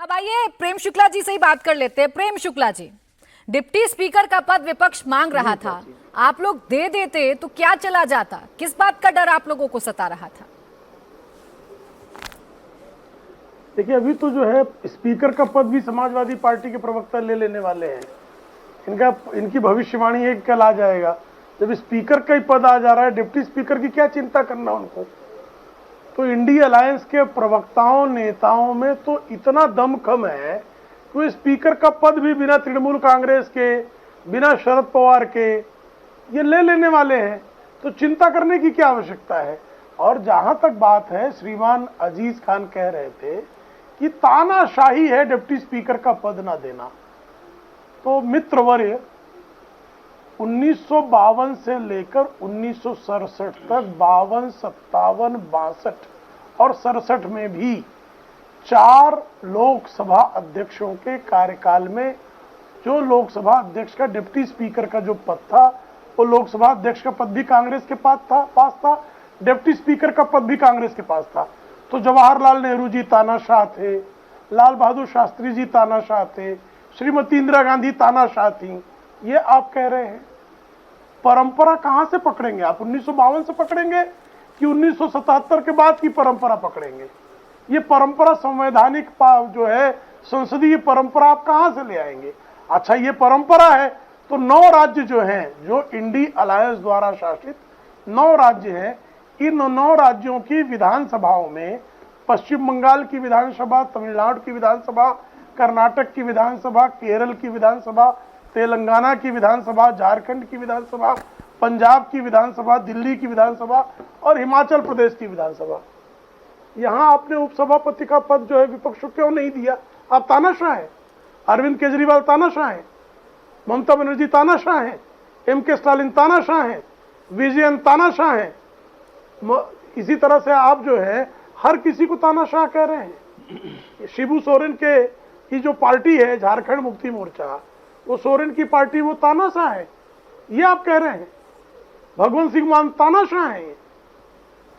अब आइए प्रेम शुक्ला जी से ही बात कर लेते हैं। प्रेम शुक्ला जी, डिप्टी स्पीकर का पद विपक्ष मांग रहा था, आप लोग दे देते तो क्या चला जाता? किस बात का डर आप लोगों को सता रहा था? देखिए, अभी तो जो है स्पीकर का पद भी समाजवादी पार्टी के प्रवक्ता ले लेने वाले हैं। इनकी भविष्यवाणी है कि कल आ जाएगा। जब स्पीकर का ही पद आ जा रहा है, डिप्टी स्पीकर की क्या चिंता करना उनको? तो इंडिया अलायंस के प्रवक्ताओं नेताओं में तो इतना दमखम है कि वो स्पीकर का पद भी बिना तृणमूल कांग्रेस के, बिना शरद पवार के ये ले लेने वाले हैं। तो चिंता करने की क्या आवश्यकता है? और जहां तक बात है, श्रीमान अजीज खान कह रहे थे कि तानाशाही है डिप्टी स्पीकर का पद ना देना। तो मित्रवर्य, 1952 से लेकर 1967 तक 52, 57, 62 और 67 में भी 4 लोकसभा अध्यक्षों के कार्यकाल में जो लोकसभा अध्यक्ष का डिप्टी स्पीकर का जो पद था, वो लोकसभा अध्यक्ष का पद भी कांग्रेस के पास था, डिप्टी स्पीकर का पद भी कांग्रेस के पास था। तो जवाहरलाल नेहरू जी तानाशाह थे, लाल बहादुर शास्त्री जी तानाशाह थे, श्रीमती इंदिरा गांधी तानाशाह थी। ये आप कह रहे हैं। परंपरा कहां से पकड़ेंगे आप? 1952 से पकड़ेंगे कि 1977 के बाद की परंपरा पकड़ेंगे? ये परंपरा संवैधानिक जो है संसदीय परंपरा आप कहां से ले आएंगे? अच्छा, ये परंपरा है तो 9 राज्य जो हैं, जो इंडिया अलायंस द्वारा शासित 9 राज्य हैं, इन 9 राज्यों की विधानसभाओं में पश्चिम बंगाल की विधानसभा, तमिलनाडु की विधानसभा, कर्नाटक की विधानसभा, केरल की विधानसभा, तेलंगाना की विधानसभा, झारखंड की विधानसभा, पंजाब की विधानसभा, दिल्ली की विधानसभा और हिमाचल प्रदेश की विधानसभा। यहां आपने उपसभापति का पद जो है विपक्ष को क्यों नहीं दिया? आप तानाशाह हैं। अरविंद केजरीवाल तानाशाह हैं, ममता बनर्जी तानाशाह हैं, M.K. स्टालिन तानाशाह हैं, विजयन तानाशाह हैं। इसी तरह से आप जो है हर किसी को तानाशाह कह रहे हैं। शिबू सोरेन की जो पार्टी है झारखंड मुक्ति मोर्चा, वो सोरेन की पार्टी, वो तानाशाह है, ये आप कह रहे हैं। भगवंत सिंह मान तानाशाह है।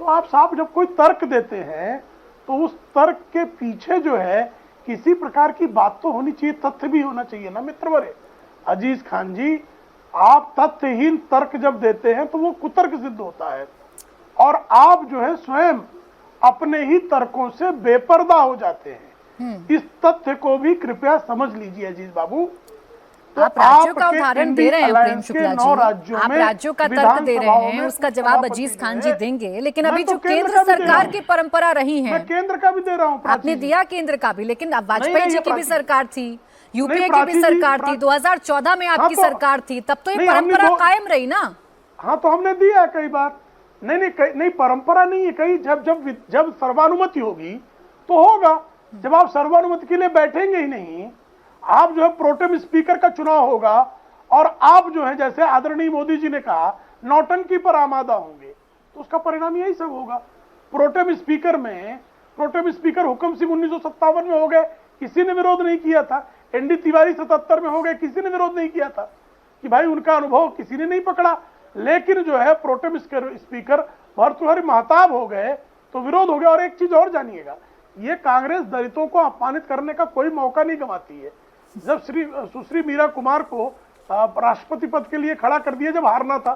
तो आप साहब जब कोई तर्क देते हैं तो उस तर्क के पीछे जो है किसी प्रकार की बात तो होनी चाहिए, तथ्य भी होना चाहिए ना मित्रवरे। अजीज खान जी, आप तथ्यहीन तर्क जब देते हैं तो वो कुतर्क सिद्ध होता है और आप जो है स्वयं अपने ही तर्कों से बेपर्दा हो जाते हैं। इस तथ्य को भी कृपया समझ लीजिए अजीज बाबू। तो आप राज्यों का उदाहरण दे रहे हैं प्रेम शुक्ला जी, आप राज्यों का तर्क दे रहे हैं, उसका जवाब अजीज खान जी देंगे। लेकिन अभी जो केंद्र सरकार की परंपरा रही है, मैं केंद्र का भी दे रहा हूँ, आपने दिया केंद्र का भी, लेकिन अब वाजपेयी जी की भी सरकार थी, यूपीए की भी सरकार थी, 2014 में आपकी सरकार थी, तब तो ये परंपरा कायम रही ना। हाँ, तो हमने दिया कई बार। नहीं, परंपरा नहीं है। कहीं जब सर्वानुमति होगी तो होगा। जब आप सर्वानुमति के लिए बैठेंगे ही नहीं, आप जो है प्रोटेम स्पीकर का चुनाव होगा और आप जो है जैसे आदरणीय मोदी जी ने कहा नौटंकी पर आमादा होंगे, तो उसका परिणाम यही सब होगा। प्रोटेम स्पीकर हुक्म सिंह 1957 में हो गए, किसी ने विरोध नहीं किया था। एनडी तिवारी 77 में हो गए, किसी ने विरोध नहीं किया था कि भाई उनका अनुभव किसी ने नहीं पकड़ा। लेकिन जो है प्रोटेम स्पीकर भर्तृहरि महताब हो गए तो विरोध हो गया। और एक चीज और जानिएगा, ये कांग्रेस दलितों को अपमानित करने का कोई मौका नहीं गंवाती है। जब सुश्री मीरा कुमार को राष्ट्रपति पद के लिए खड़ा कर दिया जब हारना था,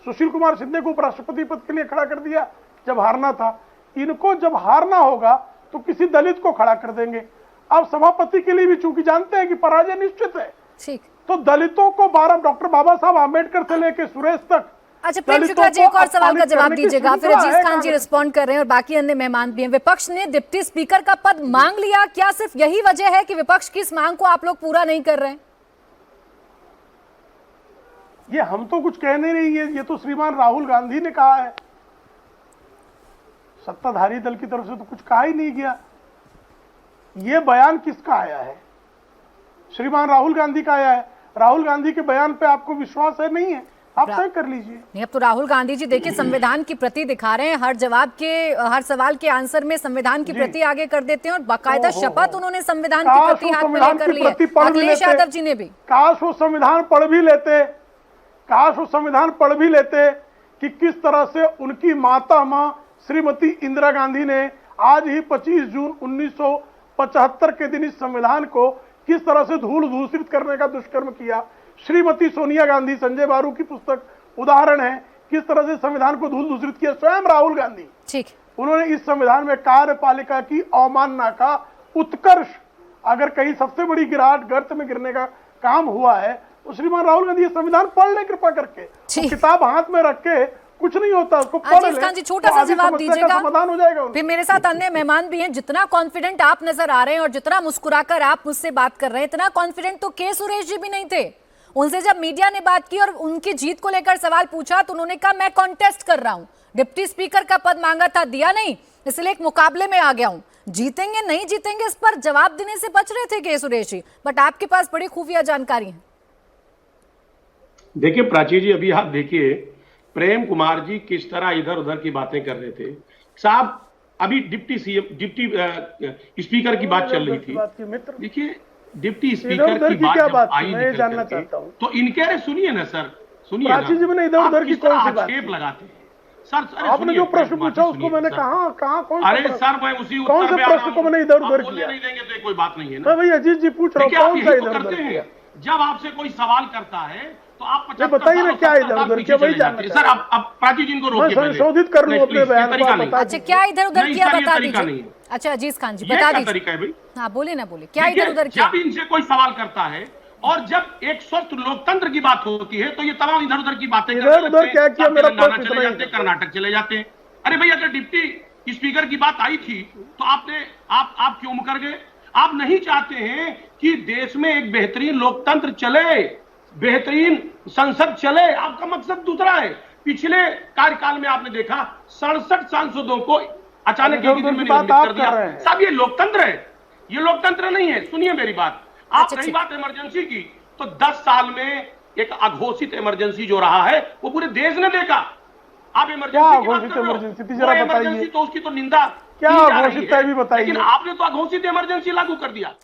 सुशील कुमार शिंदे को उपराष्ट्रपति पद के लिए खड़ा कर दिया जब हारना था, इनको जब हारना होगा तो किसी दलित को खड़ा कर देंगे। अब सभापति के लिए भी चूंकि जानते हैं कि पराजय निश्चित है, ठीक, तो दलितों को डॉक्टर बाबा साहब आम्बेडकर से लेकर सुरेश तक। अच्छा, प्रेम शुक्ला जी एक और सवाल का जवाब दीजिएगा, फिर अजीज खान जी रिस्पॉन्ड कर रहे हैं और बाकी अन्य मेहमान भी हैं। विपक्ष ने डिप्टी स्पीकर का पद मांग लिया, क्या सिर्फ यही वजह है कि विपक्ष की इस मांग को आप लोग पूरा नहीं कर रहे हैं? ये हम तो कुछ कह नहीं रही है, ये तो श्रीमान राहुल गांधी ने कहा है। सत्ताधारी दल की तरफ से तो कुछ कहा ही नहीं गया। ये बयान किसका आया है? श्रीमान राहुल गांधी का आया है। राहुल गांधी के बयान पे आपको विश्वास है? नहीं है, आप तय कर लीजिए। नहीं, अब तो राहुल गांधी जी देखिए संविधान की प्रति दिखा रहे हैं, हर सवाल के आंसर में संविधान की प्रति आगे कर देते हैं और बाकायदा शपथ उन्होंने संविधान की प्रति हाथ में लेकर ली है। अखिलेश यादव जी ने भी। काश वो संविधान पढ़ भी लेते कि किस तरह से उनकी माता श्रीमती इंदिरा गांधी ने आज ही 25 जून 75 के दिन इस संविधान को किस तरह से धूल दूषित करने का दुष्कर्म किया। श्रीमती सोनिया गांधी, संजय बारू की पुस्तक उदाहरण है किस तरह से संविधान को धूल दूषित किया। स्वयं राहुल गांधी, ठीक, उन्होंने इस संविधान में कार्यपालिका की अवमानना का उत्कर्ष, अगर कहीं सबसे बड़ी गिरावट गर्त में गिरने का काम हुआ है तो श्रीमान राहुल गांधी ये संविधान पढ़ ले कृपा करके। तो किताब हाथ में रख के कुछ नहीं होता, उसको पढ़ ले जी, छोटा सा जवाब दीजिएगा, समाधान हो जाएगा। फिर मेरे साथ अन्य मेहमान भी हैं। जितना कॉन्फिडेंट आप नजर आ रहे हैं और जितना मुस्कुराकर आप मुझसे बात कर रहे हैं, इतना कॉन्फिडेंट तो के सुरेश जी भी नहीं थे। उनसे जब मीडिया ने बात की और उनकी जीत को लेकर सवाल पूछा तो उन्होंने कहा मैं कॉन्टेस्ट कर रहा हूं, डिप्टी स्पीकर का पद मांगा था, दिया नहीं, इसलिए एक मुकाबले में आ गया हूं। जीतेंगे नहीं जीतेंगे इस पर जवाब देने से बच रहे थे के सुरेश जी, बट आपके पास बड़ी खुफिया जानकारी है। देखिए प्राची जी, अभी आप देखिए प्रेम कुमार जी किस तरह इधर उधर की बातें कर रहे थे साहब। अभी डिप्टी स्पीकर की बात चल रही थी। देखिए डिप्टी स्पीकर की बात जब आई मैं जानना चाहता हूं तो इनके सुनिए ना सर, सुनिए ना, प्राची जी मैंने इधर उधर की कौन सी बात लगाते हैं सर? आपने जो प्रश्न पूछा उसको मैंने कहा कौन सा? अरे सर मैं उसी कौन से प्रश्न को मैंने इधर उधर किया? नहीं देंगे तो कोई बात नहीं है ना। भाई अजीत जी पूछ रहा हूँ कौन सा इधर उधर किया? जब आपसे कोई सवाल करता है तो आप बताइए ना क्या इधर उधर किया, वही जानना है सर। अब प्राची जी को रोकिए, संशोधित कर लूं अपने बयान को। अच्छा क्या इधर उधर किया बता दीजिए। अच्छा अजीज खान जी बता दीजिए। तरीका है भाई, हाँ बोले ना, बोले क्या इधर उधर किया। जब इनसे कोई सवाल करता है और जब एक स्वस्थ लोकतंत्र की बात होती है तो ये तमाम इधर उधर की बातें इधर उधर क्या किया, मेरा प्रश्न चले जाते हैं, कर्नाटक चले जाते हैं। अरे भाई अगर डिप्टी स्पीकर की बात आई थी तो आप क्यों मुकर गए? आप नहीं चाहते हैं कि देश में एक बेहतरीन लोकतंत्र चले, बेहतरीन संसद चले, आपका मकसद दूसरा है। पिछले कार्यकाल में आपने देखा 67 सांसदों को अचानक एक दिन में निलंबित कर दिया। साहब ये लोकतंत्र है, ये लोकतंत्र नहीं है। सुनिए मेरी बात, आप रही बात इमरजेंसी की, तो 10 साल में एक अघोषित इमरजेंसी जो रहा है वो पूरे देश ने देखा। आप इमरजेंसी तो उसकी तो निंदा क्या घोषित है भी बताइए। लेकिन आपने तो अघोषित इमरजेंसी लागू कर दिया।